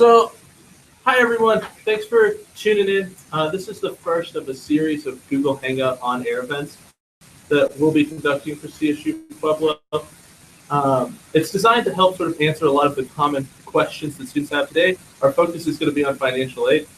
So, hi everyone. Thanks for tuning in. This is the first of a series of Google Hangout on-air events that we'll be conducting for CSU-Pueblo. It's designed to help sort of answer a lot of the common questions that students have today. Our focus is going to be on financial aid.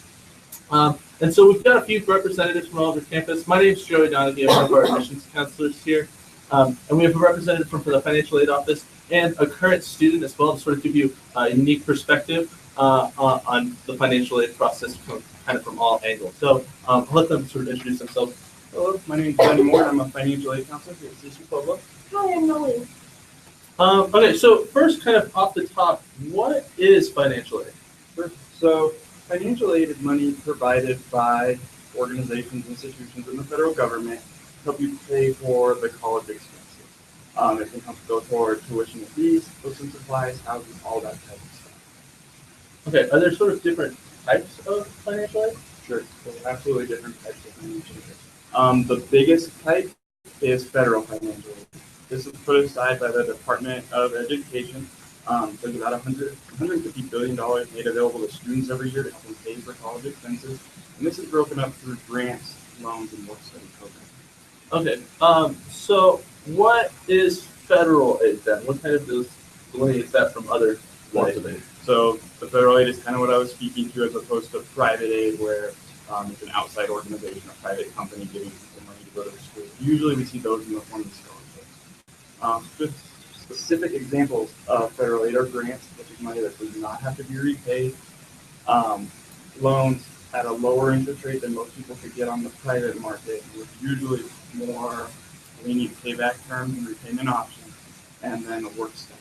And so we've got a few representatives from all over campus. My name is Joey Donaghy. I'm one of our admissions counselors here. And we have a representative from the financial aid office and a current student as well to sort of give you a unique perspective on the financial aid process kind of from all angles. So I'll let them sort of introduce themselves. Hello, my name is Johnny Moore. I'm a financial aid counselor here at CSU-Pueblo. Hi, I'm Nolene. Okay, so first, kind of off the top, what is financial aid? So financial aid is money provided by organizations, institutions, and the federal government to help you pay for the college expenses. It can help go toward tuition and fees, books and supplies, housing, all that type of stuff. Okay, are there sort of different types of financial aid? Sure, there's absolutely different types of financial aid. The biggest type is federal financial aid. This is put aside by the Department of Education. There's about $150 billion made available to students every year to help them pay for college expenses. And this is broken up through grants, loans, and work-study programs. Okay, so what is federal aid then? What kind of delineates that from other forms of aid? So the federal aid is kind of what I was speaking to, as opposed to private aid, where it's an outside organization, a private company giving people money to go to school. Usually we see those in the form of scholarships. Just specific examples of federal aid are grants, which is money that does not have to be repaid. Loans at a lower interest rate than most people could get on the private market, with usually more lenient payback terms and repayment options, and then a work study.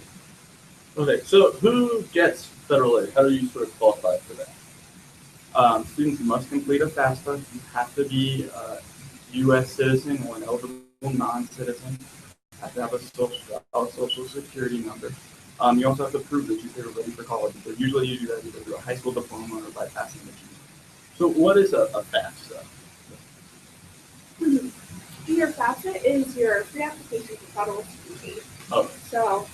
Okay, so who gets federal aid? How do you sort of qualify for that? Students must complete a FAFSA. You have to be a U.S. citizen or an eligible non-citizen. You have to have a social security number. You also have to prove that you're ready for college. So usually you do that either through a high school diploma or by passing the GED. So what is a FAFSA? Your FAFSA is your free application for federal student aid. Okay. So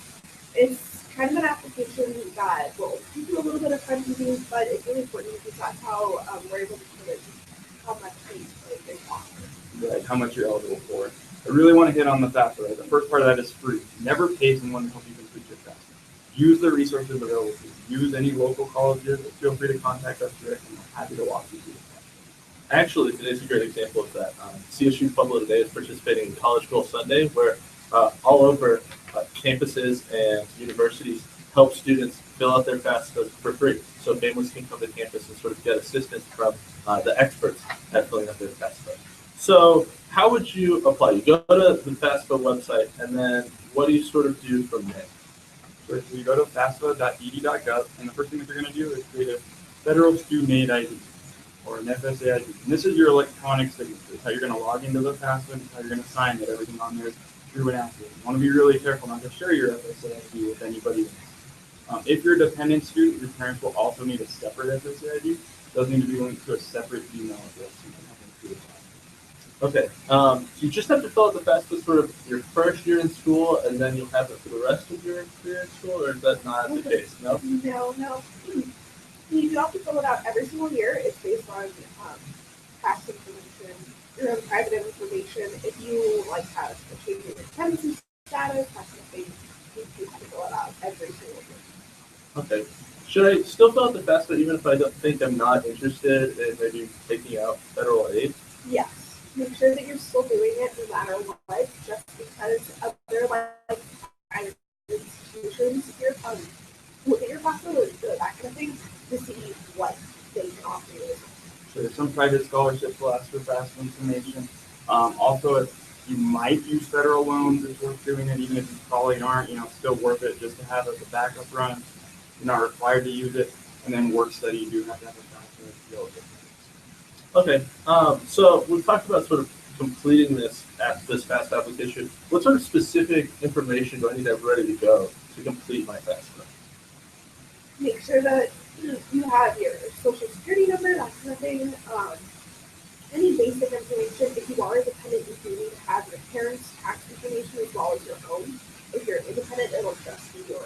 it's kind of an application that will give you a little bit of time to do, but it's really important because that's how we're able to predict how much aid they offer. Right, how much you're eligible for. I really want to hit on the FAFSA. Right? The first part of that is free. Never pay someone to help you complete your FAFSA. Use the resources available to you. Use any local colleges. Feel free to contact us directly. We're happy to walk you through the FAFSA. Actually, today's a great example of that. CSU-Pueblo today is participating in College Goal Sunday, where all over campuses and universities help students fill out their FAFSA for free. So families can come to campus and sort of get assistance from the experts at filling out their FAFSA. So how would you apply? You go to the FAFSA website, and then what do you sort of do from there? So you go to FAFSA.ed.gov, and the first thing that you're going to do is create a federal student aid ID, or an FSA ID. And this is your electronic signature. It's how you're going to log into the FAFSA, and it's how you're going to sign that everything on there is true and accurate. You want to be really careful not to share your FSA ID with anybody else. If you're a dependent student, your parents will also need a separate FSA ID. It does need to be linked to a separate email address. So you can have them through the Okay, so you just have to fill out the FAFSA sort of your first year in school, and then you'll have it for the rest of your career in school, or is that not the case? No? No. You do have to fill it out every single year. It's based on tax information, your own private information. If you have a change in your tenancy status, that's something you have to fill it out every single year. Okay. Should I still fill out the FAFSA even if I don't think I'm not interested in maybe taking out federal aid? Yes. Make sure that you're still doing it no matter what, just because other private institutions, you're look at your FAFSA, that kind of thing, to see what they can offer you. Sure, some private scholarships will ask for FAFSA information. Also, if you might use federal loans, it's worth doing it, even if you probably aren't, still worth it just to have as a backup run. You're not required to use it. And then work study, you do have to have a FAFSA to go with it. Okay, so we've talked about sort of completing this FAFSA application. What sort of specific information do I need to have ready to go to complete my FAFSA? Make sure that you have your social security number, that kind of thing. Any basic information. If you are independent, you do need to have your parents' tax information as well as your own. If you're independent, it'll just be your.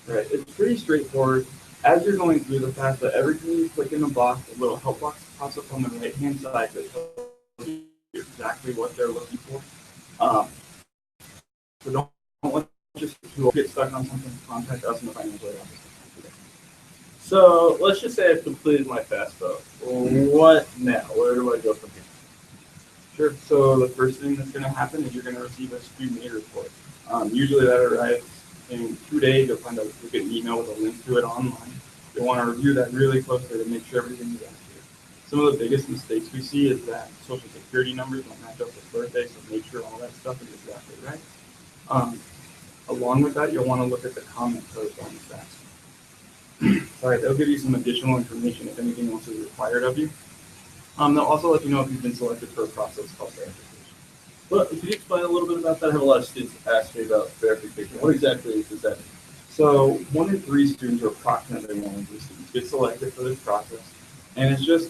Right, it's pretty straightforward. as you're going through the FAFSA, every time you click in the box, a little help box pops up on the right-hand side that tells you exactly what they're looking for. So don't let just get stuck on something. Contact us in the financial aid office. So let's just say I've completed my FAFSA. What now? Where do I go from here? Sure. So the first thing that's going to happen is you're going to receive a student aid report. Usually that arrives in 2 days. You'll get an email with a link to it online. You'll want to review that really closely to make sure everything is accurate. Some of the biggest mistakes we see is that social security numbers don't match up with birthday, so make sure all that stuff is exactly right. Along with that, you'll want to look at the comment codes on the FAFSA. Sorry, they'll give you some additional information if anything else is required of you. They'll also let you know if you've been selected for a process called verification. Well, could you explain a little bit about that? I have a lot of students ask me about verification. What exactly is that? So 1 in 3 students, or approximately 1 in 3 students, get selected for this process. And it's just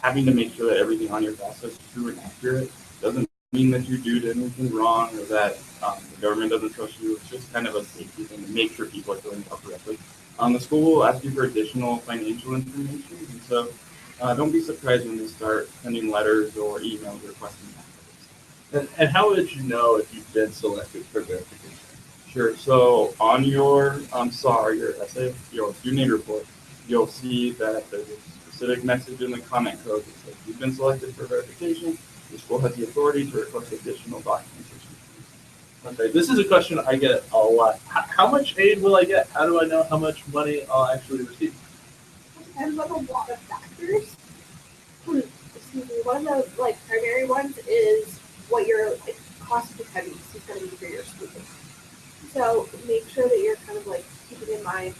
having to make sure that everything on your FAFSA is true and accurate. Doesn't mean that you did anything wrong or that the government doesn't trust you. It's just kind of a safety thing to make sure people are filling it out correctly. The school will ask you for additional financial information, and so don't be surprised when they start sending letters or emails requesting that. And how would you know if you've been selected for verification? Sure. So on your SAR, your essay, your student aid report, you'll see that there's a specific message in the comment code that says you've been selected for verification. The school has the authority to request additional documentation. Okay, this is a question I get a lot. How much aid will I get? How do I know how much money I'll actually receive? It depends on a lot of factors. Excuse me. One of the primary ones is what your cost of attendance is going to be for your student. So make sure that you're kind of keeping in mind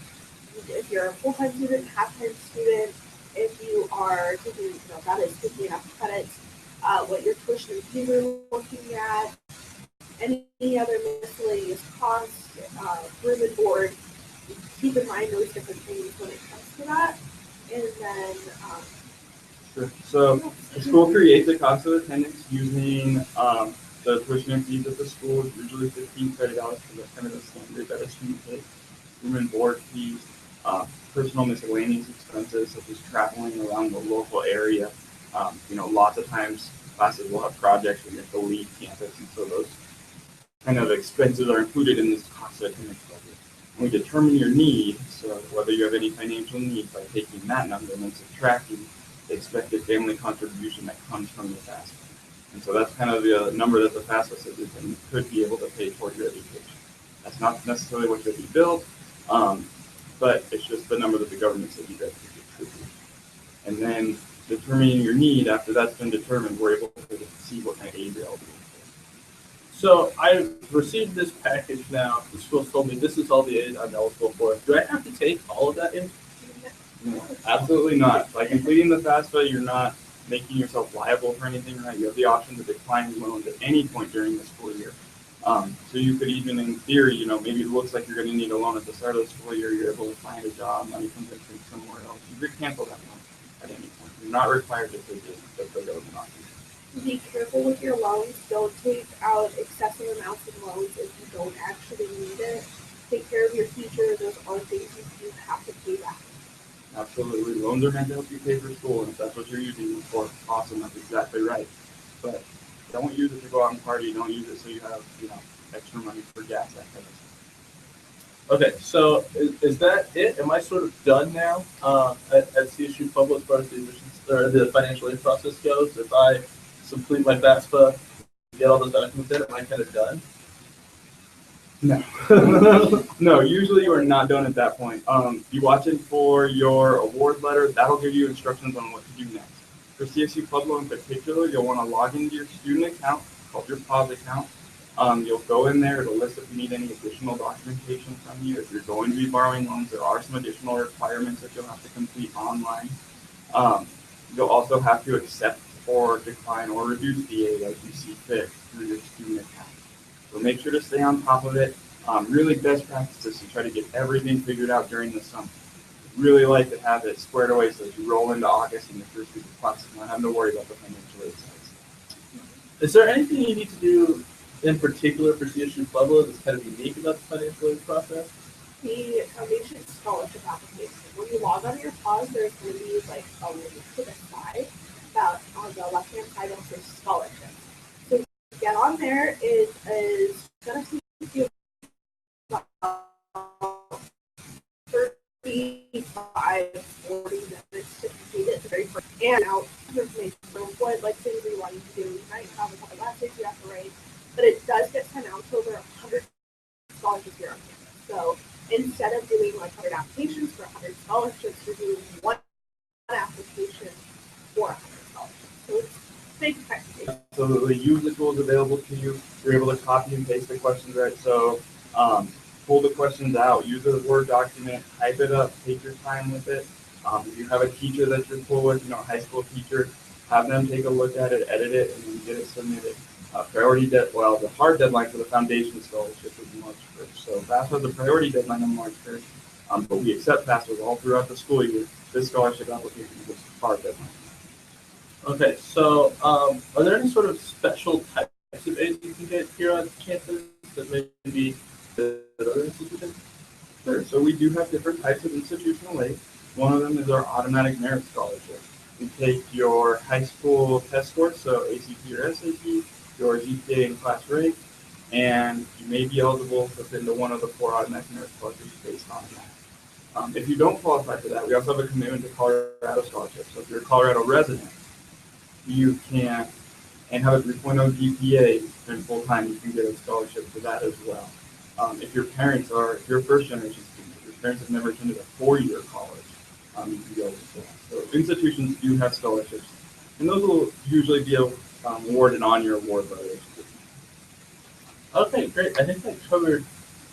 if you're a full-time student, half-time student, if you are taking that is taking enough credits, what your tuition and fees are looking at. Any other miscellaneous costs, room and board, keep in mind those different things when it comes to that. And then, sure. So the school creates a cost of attendance using the tuition and fees at the school, usually 15 credit hours, because that's kind of the standard that a student takes. Room and board fees, personal miscellaneous expenses such as traveling around the local area. Lots of times classes will have projects when you have to leave campus, and so those kind of expenses are included in this cost of attendance budget. And we determine your need, so whether you have any financial need, by taking that number and then subtracting the expected family contribution that comes from the FAFSA. And so that's kind of the number that the FAFSA says you could be able to pay toward your education. That's not necessarily what you'll be billed, but it's just the number that the government says you guys could contribute. And then determining your need, after that's been determined, we're able to see what kind of aid you're eligible for. So I've received this package now. The school told me this is all the aid I'm eligible for. Do I have to take all of that in? No, absolutely not. By completing the FAFSA, you're not making yourself liable for anything, right? You have the option to decline loans at any point during the school year. So you could even, in theory, maybe it looks like you're going to need a loan at the start of the school year. You're able to find a job, money comes in from somewhere else. You could cancel that loan at any point. You're not required to take it if the government offers. be careful with your loans. Don't take out excessive amounts of loans if you don't actually need it. Take care of your future. Those are things you do have to pay back. Absolutely. Loans are meant to help you pay for school, and if that's what you're using them for, awesome, that's exactly right. But don't use it to go out and party. Don't use it so you have, extra money for gas, that kind of stuff. Okay, so is that it? Am I sort of done now at CSU-Pueblo as far as the admissions or the financial aid process goes? If I complete my FAFSA, get all those documents in, am I kind of done? No. No, usually you are not done at that point. You watch it for your award letter. That'll give you instructions on what to do next. For CSU-Pueblo in particular, you'll want to log into your student account, called your POS account. You'll go in there. It'll list if you need any additional documentation from you. If you're going to be borrowing loans, there are some additional requirements that you'll have to complete online. You'll also have to accept or decline or reduce the aid as you see fit through your student account. So make sure to stay on top of it. Really best practices to try to get everything figured out during the summer. Really like to have it squared away so that you roll into August and the first week of classes and not having to worry about the financial aid side. Is there anything you need to do in particular for CSU-Pueblo that's kind of unique about the financial aid process? the foundation scholarship application. When you log on to your pause, there's going to be like a link to the side that on the left hand side will say scholarship. So to get on there, it is going to take you about 35, 40 minutes to complete it. It's very quick. And out information for what like things we want you to do. You might have a couple essays you have to write, but it does get sent out to over 100 scholarships here on campus. So instead of doing like 100 applications for 100 scholarships, you're doing one application for 100 scholarships. So it's big effective. Absolutely. Use the tools available to you. You're able to copy and paste the questions, right? So pull the questions out, use a Word document, type it up, take your time with it. If you have a teacher that you're cool with, a high school teacher, have them take a look at it, edit it, and then get it submitted. The hard deadline for the foundation scholarship is March 1st. So FAFSA has a priority deadline on March 1st, but we accept FAFSA all throughout the school year. This scholarship application is a hard deadline. Okay, so are there any sort of special types of aids you can get here on campus that maybe the other institutions? Sure. So we do have different types of institutional aid. One of them is our automatic merit scholarship. We take your high school test scores, so ACT or SAT, your GPA and class rate, and you may be eligible to fit into one of the 4 automatic merit scholarships based on that. If you don't qualify for that, we also have a commitment to Colorado scholarship. So if you're a Colorado resident, you can, and have a 3.0 GPA and full time, you can get a scholarship for that as well. If you're a first generation student, if your parents have never attended a 4-year college, you can go with that. So institutions do have scholarships, and those will usually be awarded on your award letter. Okay, great. I think that covered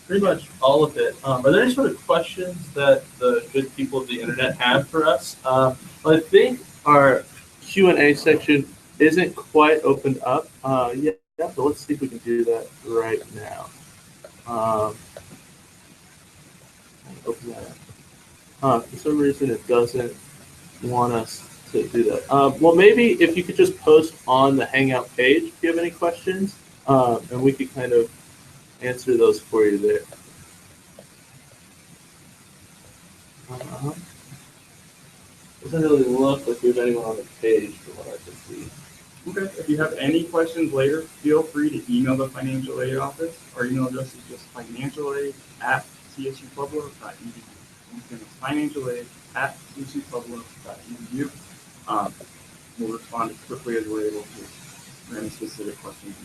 pretty much all of it. Are there any sort of questions that the good people of the internet have for us? I think our Q&A section isn't quite opened up yet, but let's see if we can do that right now. Open that up. For some reason, it doesn't want us to do that. Well, maybe if you could just post on the Hangout page if you have any questions, and we could kind of answer those for you there. Doesn't really look like we have anyone on the page from what I can see. Okay. If you have any questions later, feel free to email the financial aid office. Our email address is just financialaid@CSU-Pueblo.edu. Once again, it's financialaid@CSU-Pueblo.edu. We'll respond as quickly as we're able to any specific questions.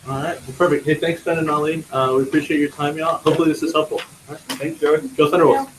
All right. Well, perfect. Hey, thanks, Ben and Ollie. We appreciate your time, y'all. Hopefully this is helpful. All right. Thanks, Joey. Go Thunderbolts.